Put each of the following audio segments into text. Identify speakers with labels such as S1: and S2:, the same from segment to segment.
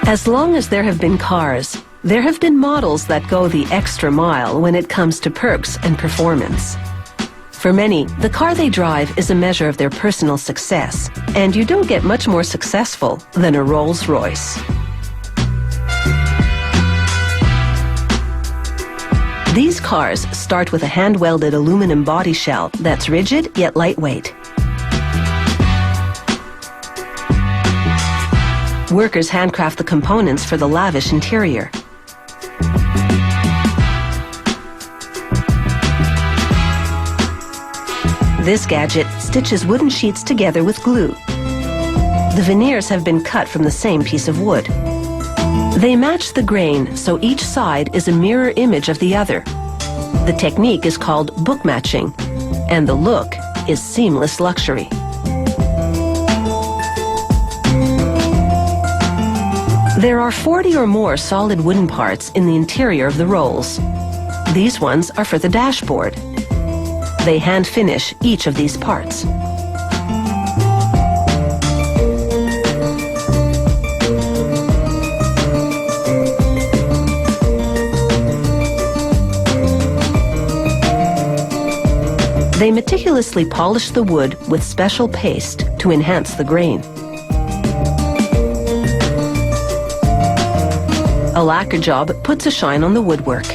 S1: As long as there have been cars, there have been models that go the extra mile when it comes to perks and performance. For many, the car they drive is a measure of their personal success, and you don't get much more successful than a Rolls-Royce. These cars start with a hand-welded aluminum body shell that's rigid yet lightweight. Workers handcraft the components for the lavish interior. This gadget stitches wooden sheets together with glue. The veneers have been cut from the same piece of wood. They match the grain, so each side is a mirror image of the other. The technique is called book matching, and the look is seamless luxury. There are 40 or more solid wooden parts in the interior of the Rolls. These ones are for the dashboard. They hand finish each of these parts. They meticulously polish the wood with special paste to enhance the grain. A lacquer job puts a shine on the woodwork.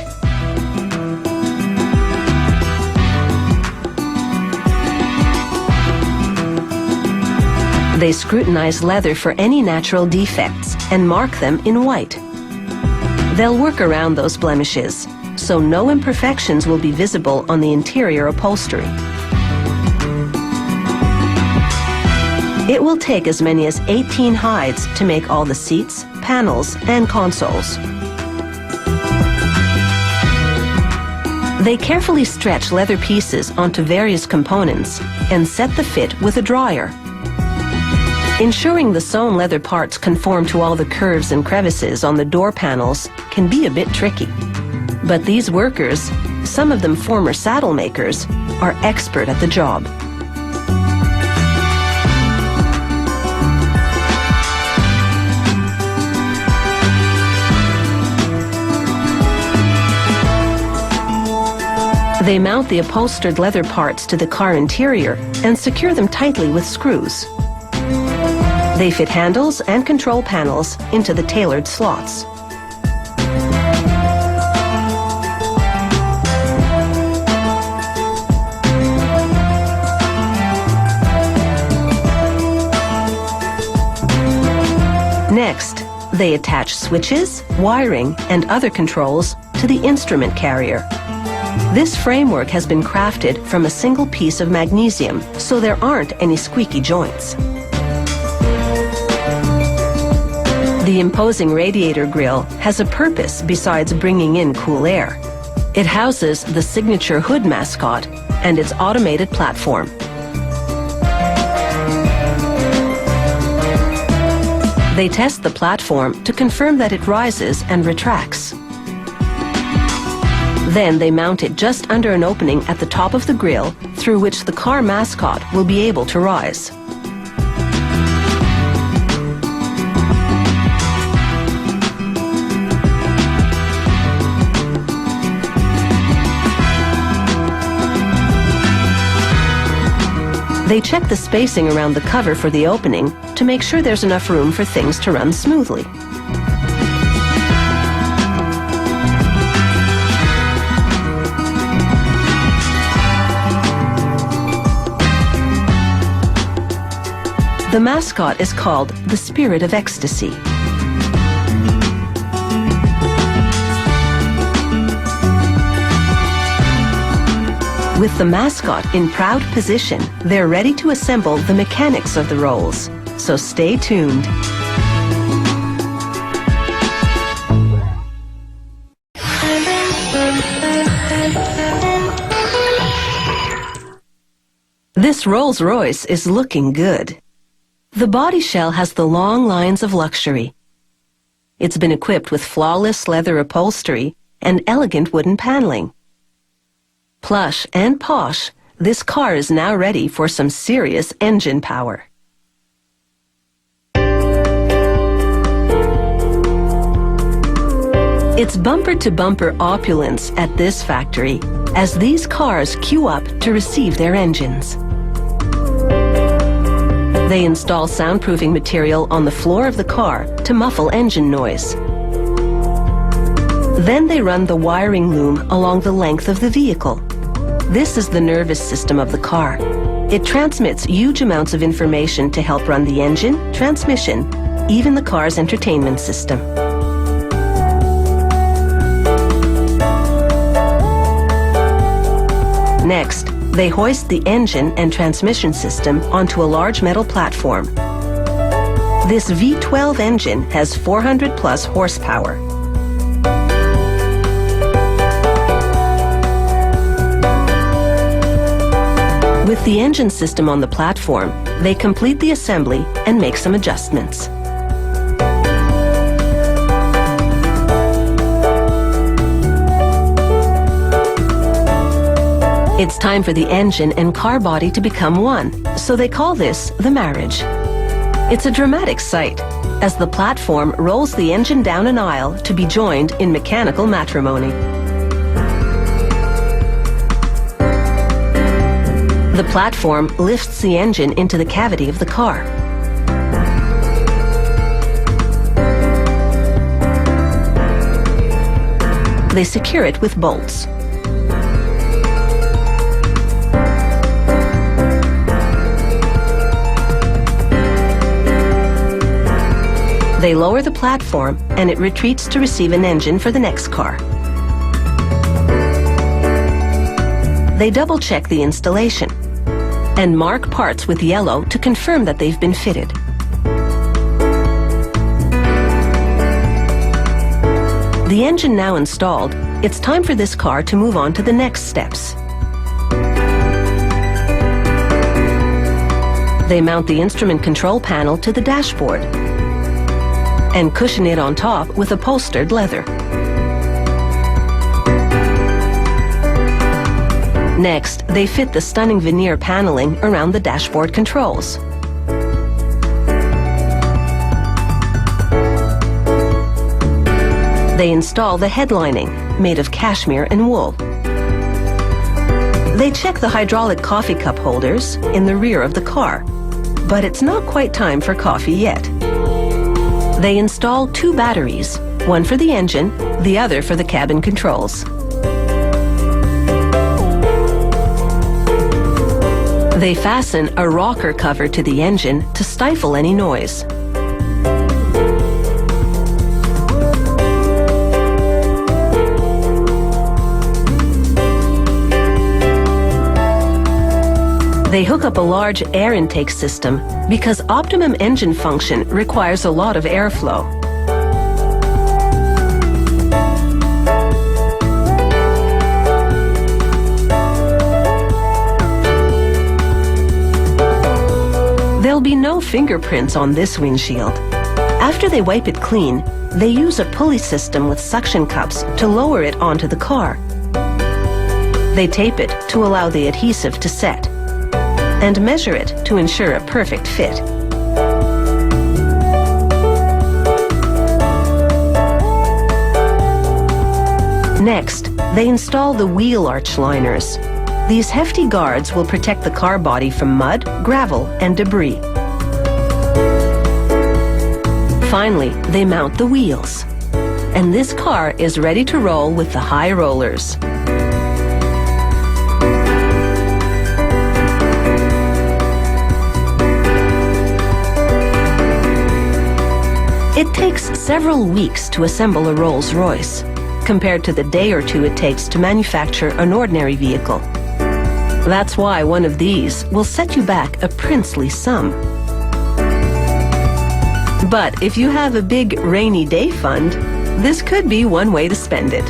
S1: They scrutinize leather for any natural defects and mark them in white. They'll work around those blemishes, so no imperfections will be visible on the interior upholstery. It will take as many as 18 hides to make all the seats, panels, and consoles. They carefully stretch leather pieces onto various components and set the fit with a dryer. Ensuring the sewn leather parts conform to all the curves and crevices on the door panels can be a bit tricky. But these workers, some of them former saddle makers, are expert at the job. They mount the upholstered leather parts to the car interior and secure them tightly with screws. They fit handles and control panels into the tailored slots. Next, they attach switches, wiring, and other controls to the instrument carrier. This framework has been crafted from a single piece of magnesium, so there aren't any squeaky joints. The imposing radiator grille has a purpose besides bringing in cool air. It houses the signature hood mascot and its automated platform. They test the platform to confirm that it rises and retracts. Then they mount it just under an opening at the top of the grille through which the car mascot will be able to rise. They check the spacing around the cover for the opening to make sure there's enough room for things to run smoothly. The mascot is called the Spirit of Ecstasy. With the mascot in proud position, they're ready to assemble the mechanics of the Rolls. So stay tuned. This Rolls-Royce is looking good. The body shell has the long lines of luxury. It's been equipped with flawless leather upholstery and elegant wooden paneling. Plush and posh, this car is now ready for some serious engine power. It's bumper-to-bumper opulence at this factory as these cars queue up to receive their engines. They install soundproofing material on the floor of the car to muffle engine noise. Then they run the wiring loom along the length of the vehicle. This is the nervous system of the car. It transmits huge amounts of information to help run the engine, transmission, even the car's entertainment system. Next, they hoist the engine and transmission system onto a large metal platform. This V12 engine has 400 plus horsepower. With the engine system on the platform, they complete the assembly and make some adjustments. It's time for the engine and car body to become one, so they call this the marriage. It's a dramatic sight, as the platform rolls the engine down an aisle to be joined in mechanical matrimony. The platform lifts the engine into the cavity of the car. They secure it with bolts. They lower the platform and it retreats to receive an engine for the next car. They double-check the installation and mark parts with yellow to confirm that they've been fitted. The engine now installed, it's time for this car to move on to the next steps. They mount the instrument control panel to the dashboard and cushion it on top with upholstered leather. Next, they fit the stunning veneer paneling around the dashboard controls. They install the headlining, made of cashmere and wool. They check the hydraulic coffee cup holders in the rear of the car, but it's not quite time for coffee yet. They install 2 batteries, one for the engine, the other for the cabin controls. They fasten a rocker cover to the engine to stifle any noise. They hook up a large air intake system because optimum engine function requires a lot of airflow. There'll be no fingerprints on this windshield. After they wipe it clean, they use a pulley system with suction cups to lower it onto the car. They tape it to allow the adhesive to set and measure it to ensure a perfect fit. Next, they install the wheel arch liners. These hefty guards will protect the car body from mud, gravel, and debris. Finally, they mount the wheels. And this car is ready to roll with the high rollers. It takes several weeks to assemble a Rolls-Royce, compared to the day or 2 it takes to manufacture an ordinary vehicle. That's why one of these will set you back a princely sum. But if you have a big rainy day fund, this could be one way to spend it.